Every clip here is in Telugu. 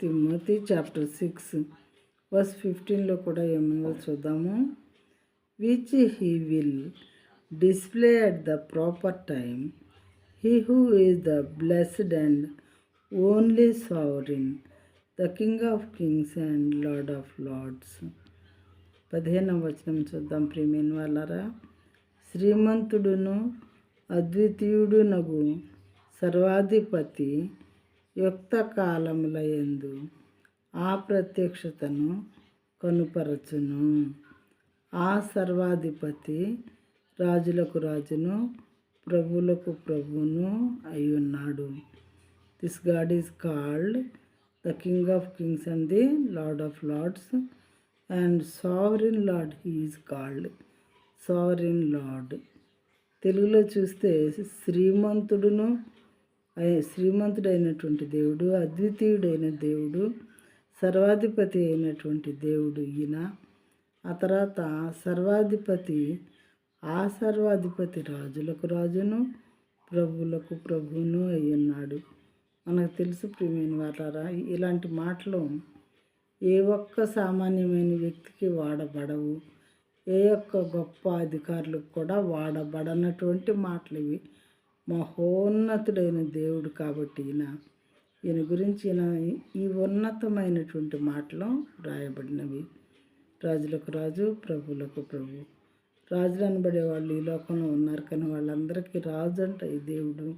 తిమోతి చాప్టర్ 6 వర్స్ 15లో కూడా ఏమన్నా చూద్దాము. Which he will display at the proper time, he who is the blessed and only sovereign, the king of kings and lord of lords. 15వ వచనం చూద్దాం. ప్రియమైన వాళ్ళారా, శ్రీమంతుడును అద్వితీయుడునగు సర్వాధిపతి యుక్త కాలముల యందు ఆ ప్రత్యక్షతను కనుపరచును. ఆ సర్వాధిపతి రాజులకు రాజును ప్రభువులకు ప్రభువును అయ్యున్నాడు. This God is called the king of kings and the lord of lords and sovereign lord. He is called sovereign lord. తెలుగులో చూస్తే శ్రీమంతుడైనటువంటి దేవుడు, అద్వితీయుడైన దేవుడు, సర్వాధిపతి అయినటువంటి దేవుడు ఈయన. ఆ తర్వాత సర్వాధిపతి, ఆ సర్వాధిపతి రాజులకు రాజును ప్రభువులకు ప్రభువును అయ్యున్నాడు. మనకు తెలుసు ప్రియమైన వాళ్ళారా, ఇలాంటి మాటలు ఏ ఒక్క సామాన్యమైన వ్యక్తికి వాడబడవు. ఏ ఒక్క గొప్ప అధికారులకు కూడా వాడబడనటువంటి మాటలు ఇవి. మహోన్నతుడైన దేవుడు కాబట్టి ఈయన గురించి ఈ ఉన్నతమైనటువంటి మాటలు రాయబడినవి. రాజులకు రాజు, ప్రభువులకు ప్రభు. రాజులు అనబడే వాళ్ళు ఈ లోకంలో ఉన్నారు, కానీ వాళ్ళందరికీ రాజు అంట ఈ దేవుడు.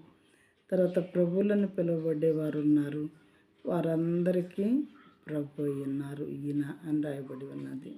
తర్వాత ప్రభువులను పిలువబడేవారు ఉన్నారు, వారందరికీ ప్రభు ఉన్నారు ఈయన అని రాయబడి ఉన్నది.